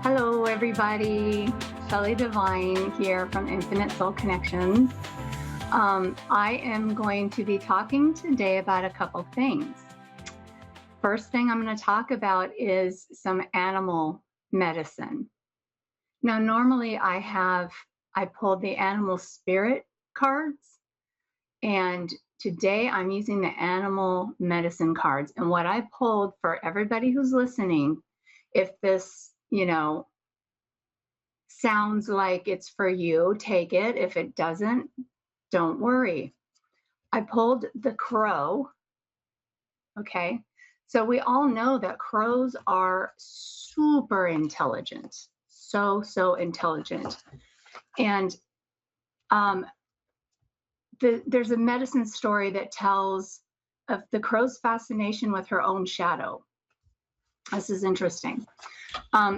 Hello, everybody. Shelley Devine here from Infinite Soul Connections. I am going to be talking today about a couple things. First thing I'm going to talk about is some animal medicine. Now, normally I pulled the animal spirit cards, and today I'm using the animal medicine cards. And what I pulled for everybody who's listening, if this, sounds like it's for you, take it. If it doesn't, don't worry. I pulled the crow. Okay. So we all know that crows are super intelligent, so intelligent. And there's a medicine story that tells of the crow's fascination with her own shadow. This is interesting.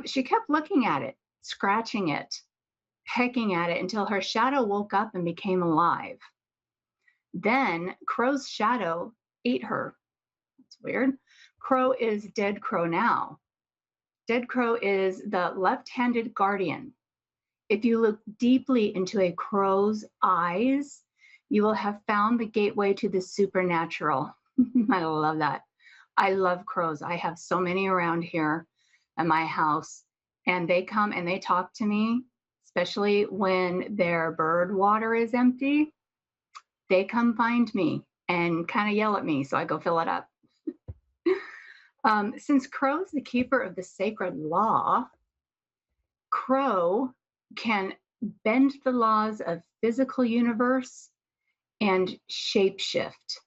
She kept looking at it, scratching it, pecking at it until her shadow woke up and became alive. Then Crow's shadow ate her. That's weird. Crow is dead crow now. Dead crow is the left-handed guardian. If you look deeply into a crow's eyes, you will have found the gateway to the supernatural. I love that. I love crows. I have so many around here at my house, and they come and they talk to me, especially when their bird water is empty. They come find me and kind of yell at me, so I go fill it up. Since Crow is the keeper of the sacred law, Crow can bend the laws of physical universe and shapeshift.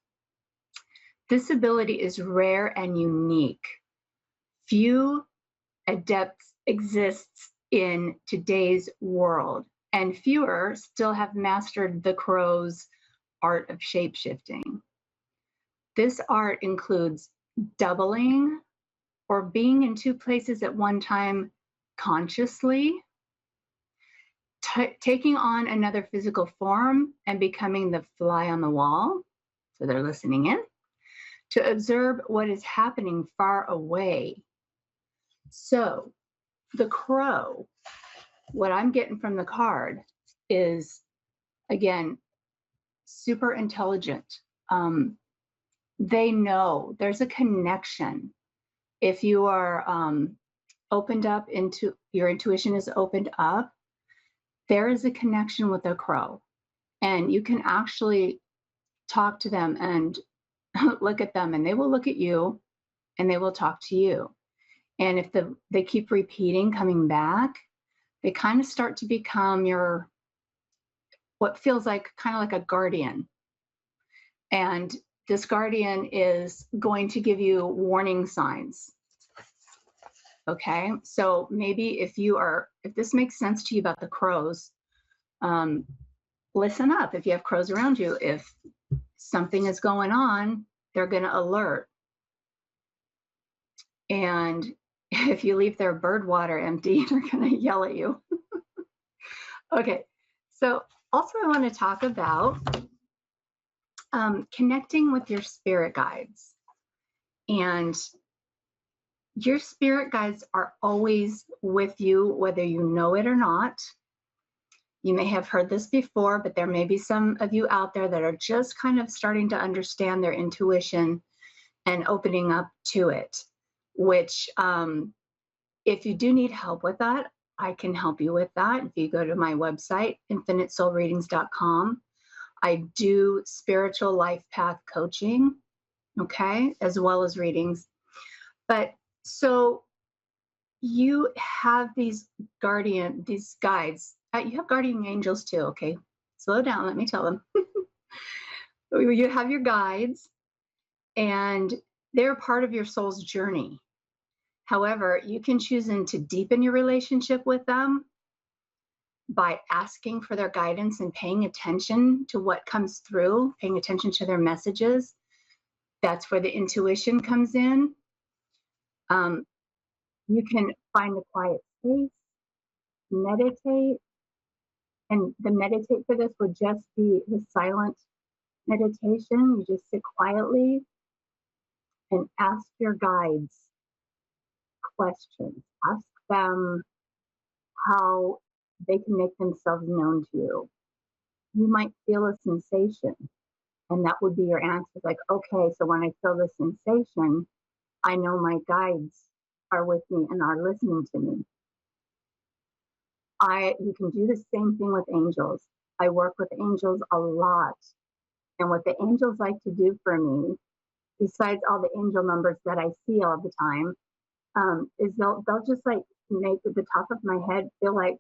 This ability is rare and unique. Few adepts exists in today's world, and fewer still have mastered the crow's art of shapeshifting. This art includes doubling or being in two places at one time consciously, taking on another physical form and becoming the fly on the wall, so they're listening in, to observe what is happening far away. So the crow, what I'm getting from the card is, again, super intelligent. They know there's a connection. If you are opened up into your intuition is opened up, there is a connection with a crow, and you can actually talk to them and look at them, and they will look at you and they will talk to you. And if they keep repeating, coming back, they kind of start to become your, what feels like kind of like a guardian. And this guardian is going to give you warning signs. Okay, so maybe if this makes sense to you about the crows, listen up. If you have crows around you, if something is going on, they're going to alert. And if you leave their bird water empty, they're going to yell at you. Okay, so also I want to talk about connecting with your spirit guides. And your spirit guides are always with you, whether you know it or not. You may have heard this before, but there may be some of you out there that are just kind of starting to understand their intuition and opening up to it, which if you do need help with that, I can help you with that. If you go to my website, infinitesoulreadings.com, I do spiritual life path coaching, okay, as well as readings. But so you have these guides. You have guardian angels too, okay? Slow down, let me tell them. You have your guides, and they're part of your soul's journey. However, you can choose to deepen your relationship with them by asking for their guidance and paying attention to what comes through, paying attention to their messages. That's where the intuition comes in. You can find a quiet space, meditate, and the meditate for this would just be the silent meditation. You just sit quietly and ask your guides questions. Ask them how they can make themselves known to you. You might feel a sensation, and that would be your answer. Like, okay, so when I feel this sensation, I know my guides are with me and are listening to me. You can do the same thing with angels. I work with angels a lot. And what the angels like to do for me, besides all the angel numbers that I see all the time, is they'll just like make the top of my head feel like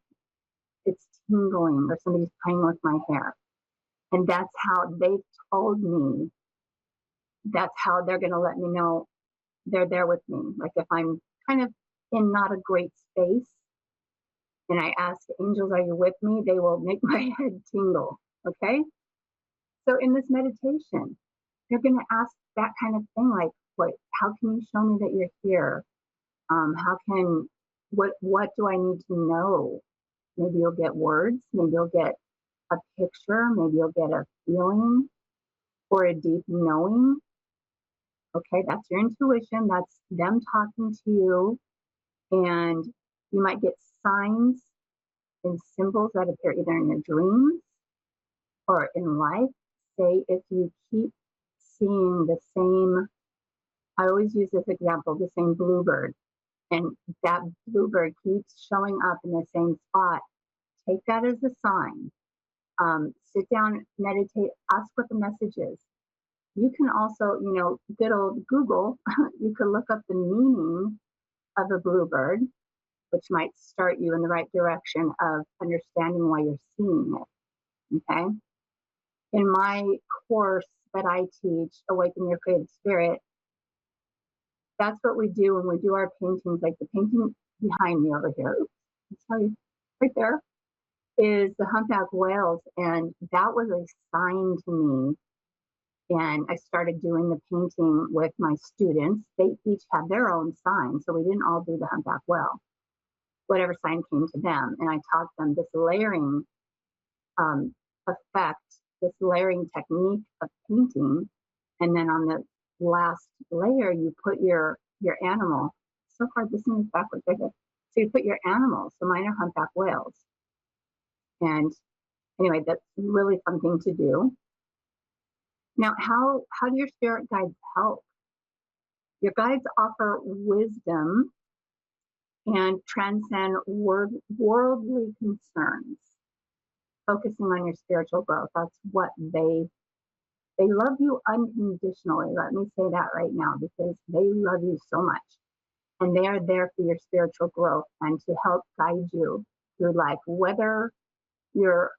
it's tingling or somebody's playing with my hair. And that's how they've told me that's how they're going to let me know they're there with me. Like if I'm kind of in not a great space and I ask angels, are you with me? They will make my head tingle. Okay. So in this meditation, you're going to ask that kind of thing like, how can you show me that you're here? What do I need to know? Maybe you'll get words, maybe you'll get a picture, maybe you'll get a feeling or a deep knowing. Okay, that's your intuition. That's them talking to you. And you might get signs and symbols that appear either in your dreams or in life. Say if you keep seeing the same, I always use this example, the same bluebird, and that bluebird keeps showing up in the same spot, take that as a sign. Sit down, meditate, ask what the message is. You can also, good old Google, you could look up the meaning of a bluebird, which might start you in the right direction of understanding why you're seeing it. Okay. In my course that I teach, Awaken Your Creative Spirit, that's what we do when we do our paintings, like the painting behind me over here. Oops, sorry, right there is the humpback whales. And that was a sign to me. And I started doing the painting with my students. They each had their own sign. So we didn't all do the humpback whale, whatever sign came to them. And I taught them this layering effect, this layering technique of painting. And then on the last layer, you put your animal. So far, this one is backwards. Okay. So you put your animals. So mine are humpback whales. And anyway, that's a really fun thing to do. Now, how do your spirit guides help? Your guides offer wisdom and transcend worldly concerns, focusing on your spiritual growth. That's what they love you unconditionally. Let me say that right now, because they love you so much. And they are there for your spiritual growth and to help guide you through life, whether you're,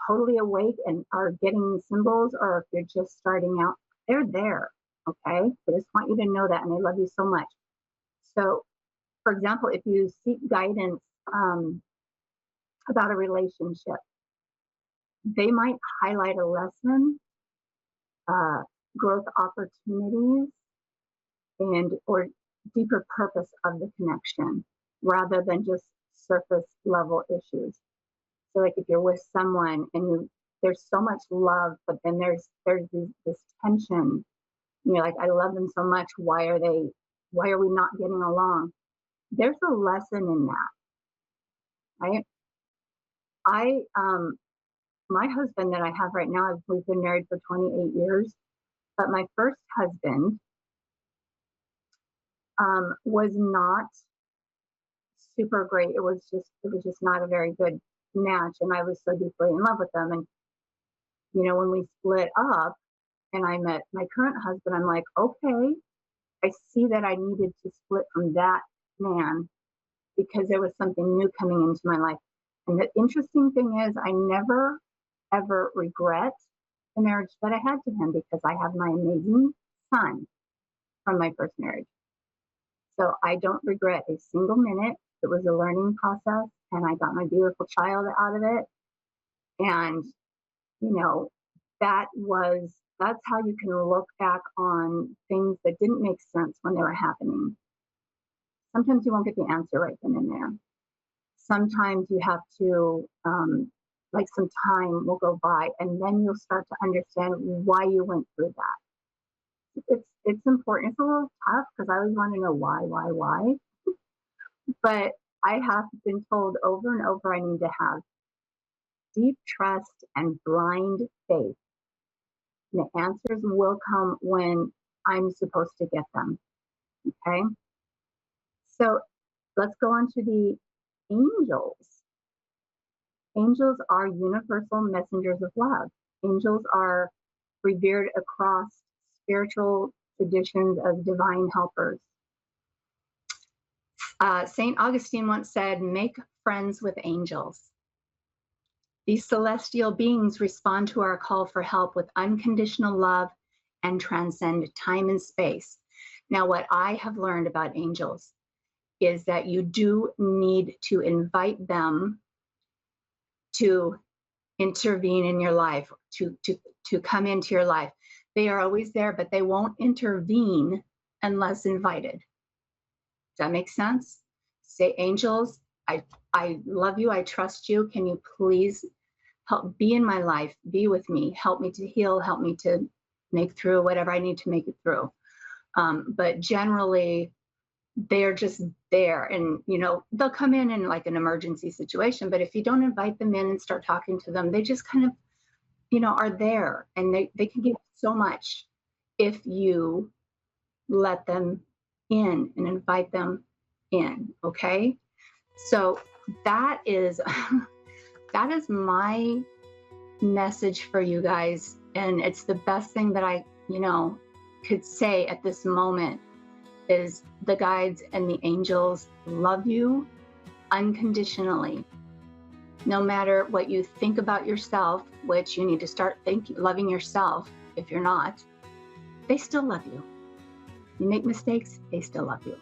totally awake and are getting symbols, or if you're just starting out, they're there. Okay. They just want you to know that, and they love you so much. So, for example, if you seek guidance about a relationship, they might highlight a lesson, growth opportunities, and or deeper purpose of the connection rather than just surface level issues. So like if you're with someone and there's so much love, but then there's this tension. You're like, I love them so much. Why are we not getting along? There's a lesson in that, right? My husband that I have right now, we've been married for 28 years, but my first husband was not super great. It was just not a very good match, and I was so deeply in love with him. And when we split up and I met my current husband, I'm like, okay, I see that I needed to split from that man because there was something new coming into my life. And the interesting thing is, I never ever regret the marriage that I had to him, because I have my amazing son from my first marriage. So I don't regret a single minute. It was a learning process, and I got my beautiful child out of it. And, that's how you can look back on things that didn't make sense when they were happening. Sometimes you won't get the answer right then and there. Sometimes you have to, some time will go by, and then you'll start to understand why you went through that. It's important. It's a little tough because I always want to know why. But I have been told over and over I need to have deep trust and blind faith. And the answers will come when I'm supposed to get them. Okay. So let's go on to the angels. Angels are universal messengers of love. Angels are revered across spiritual traditions as divine helpers. St. Augustine once said, make friends with angels. These celestial beings respond to our call for help with unconditional love and transcend time and space. Now, what I have learned about angels is that you do need to invite them to intervene in your life, to come into your life. They are always there, but they won't intervene unless invited. Does that make sense? Say, angels, I love you, I trust you. Can you please help be in my life, be with me, help me to heal, help me to make through whatever I need to make it through. But generally, they're just there, and they'll come in like an emergency situation, but if you don't invite them in and start talking to them, they just kind of are there, and they can give so much if you let them in and invite them in. Okay, so that is that is my message for you guys, and it's the best thing that I could say at this moment is the guides and the angels love you unconditionally. No matter what you think about yourself, which you need to start loving yourself if you're not, they still love you. You make mistakes, they still love you.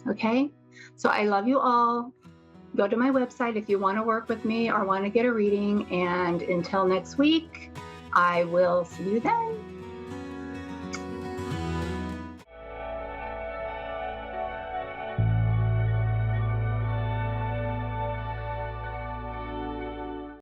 Okay? So I love you all. Go to my website if you want to work with me or want to get a reading. And until next week, I will see you then.